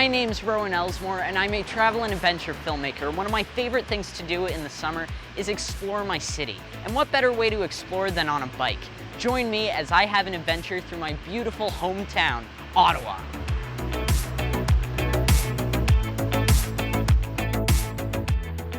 My name's Rowan Elsmore, and I'm a travel and adventure filmmaker. One of my favorite things to do in the summer is explore my city. And what better way to explore than on a bike? Join me as I have an adventure through my beautiful hometown, Ottawa.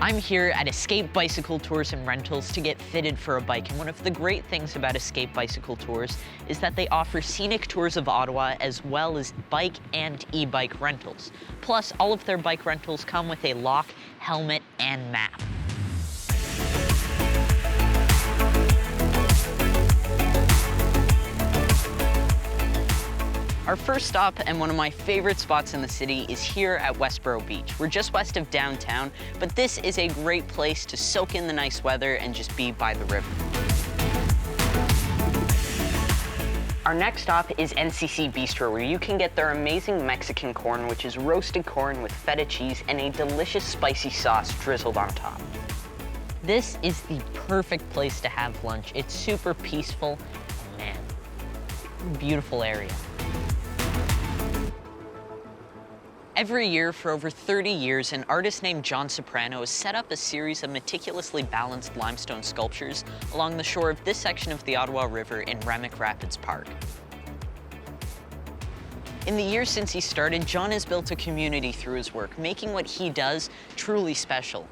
I'm here at Escape Bicycle Tours and Rentals to get fitted for a bike, and one of the great things about Escape Bicycle Tours is that they offer scenic tours of Ottawa as well as bike and e-bike rentals. Plus, all of their bike rentals come with a lock, helmet, and map. Our first stop and one of my favorite spots in the city is here at Westboro Beach. We're just west of downtown, but this is a great place to soak in the nice weather and just be by the river. Our next stop is NCC Bistro, where you can get their amazing Mexican corn, which is roasted corn with feta cheese and a delicious spicy sauce drizzled on top. This is the perfect place to have lunch. It's super peaceful, man, beautiful area. Every year for over 30 years, an artist named John Ceprano has set up a series of meticulously balanced limestone sculptures along the shore of this section of the Ottawa River in Remic Rapids Park. In the years since he started, John has built a community through his work, making what he does truly special.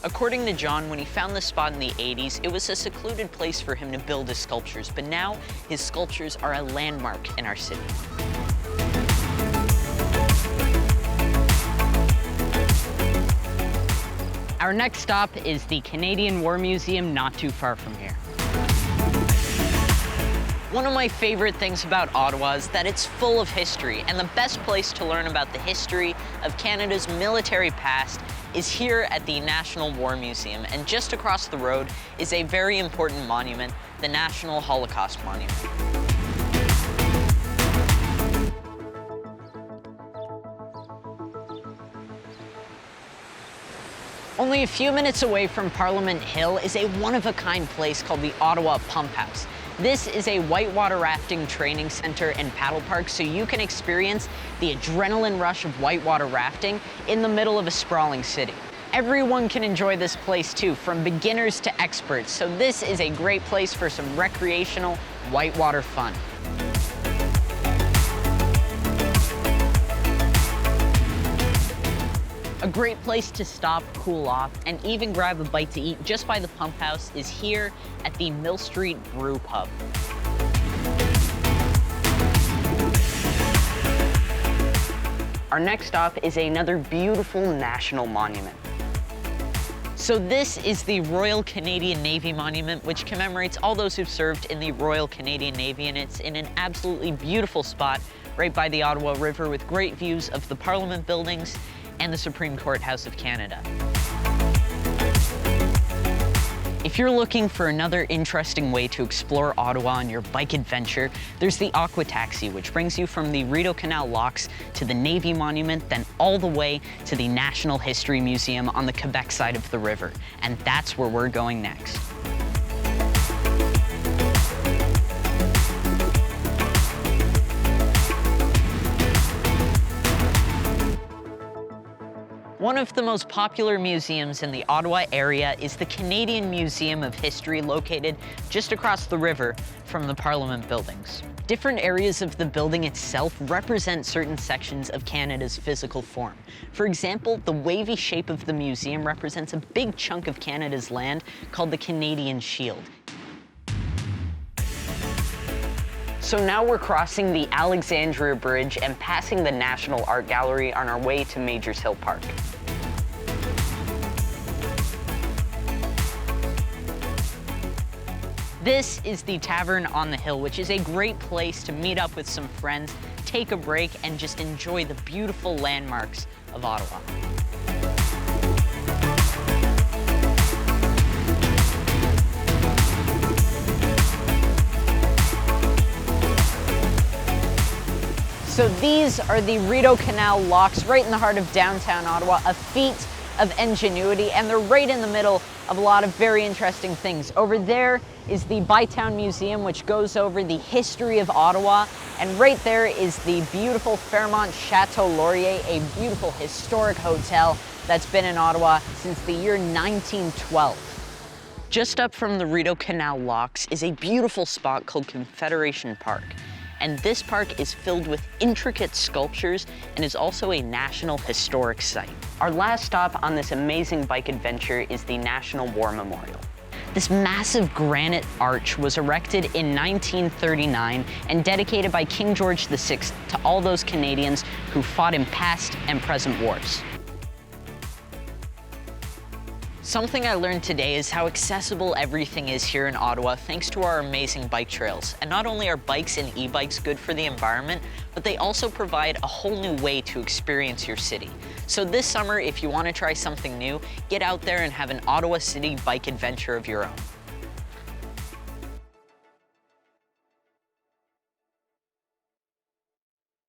According to John, when he found this spot in the 80s, it was a secluded place for him to build his sculptures, but now his sculptures are a landmark in our city. Our next stop is the Canadian War Museum, not too far from here. One of my favorite things about Ottawa is that it's full of history, and the best place to learn about the history of Canada's military past is here at the National War Museum, and just across the road is a very important monument, the National Holocaust Monument. Only a few minutes away from Parliament Hill is a one-of-a-kind place called the Ottawa Pump House. This is a whitewater rafting training center and paddle park, so you can experience the adrenaline rush of whitewater rafting in the middle of a sprawling city. Everyone can enjoy this place too, from beginners to experts, so this is a great place for some recreational whitewater fun. A great place to stop, cool off, and even grab a bite to eat just by the pump house is here at the Mill Street Brew Pub. Our next stop is another beautiful national monument. So this is the Royal Canadian Navy Monument, which commemorates all those who've served in the Royal Canadian Navy, and it's in an absolutely beautiful spot right by the Ottawa River with great views of the Parliament buildings and the Supreme Court House of Canada. If you're looking for another interesting way to explore Ottawa on your bike adventure, there's the Aqua Taxi, which brings you from the Rideau Canal locks to the Navy Monument, then all the way to the National History Museum on the Quebec side of the river. And that's where we're going next. One of the most popular museums in the Ottawa area is the Canadian Museum of History, located just across the river from the Parliament buildings. Different areas of the building itself represent certain sections of Canada's physical form. For example, the wavy shape of the museum represents a big chunk of Canada's land called the Canadian Shield. So now we're crossing the Alexandra Bridge and passing the National Art Gallery on our way to Majors Hill Park. This is the Tavern on the Hill, which is a great place to meet up with some friends, take a break, and just enjoy the beautiful landmarks of Ottawa. So these are the Rideau Canal locks right in the heart of downtown Ottawa, a feat of ingenuity, and they're right in the middle of a lot of very interesting things. Over there is the Bytown Museum, which goes over the history of Ottawa, and right there is the beautiful Fairmont Chateau Laurier, a beautiful historic hotel that's been in Ottawa since the year 1912. Just up from the Rideau Canal locks is a beautiful spot called Confederation Park. And this park is filled with intricate sculptures and is also a National Historic Site. Our last stop on this amazing bike adventure is the National War Memorial. This massive granite arch was erected in 1939 and dedicated by King George VI to all those Canadians who fought in past and present wars. Something I learned today is how accessible everything is here in Ottawa thanks to our amazing bike trails. And not only are bikes and e-bikes good for the environment, but they also provide a whole new way to experience your city. So this summer, if you want to try something new, get out there and have an Ottawa City bike adventure of your own.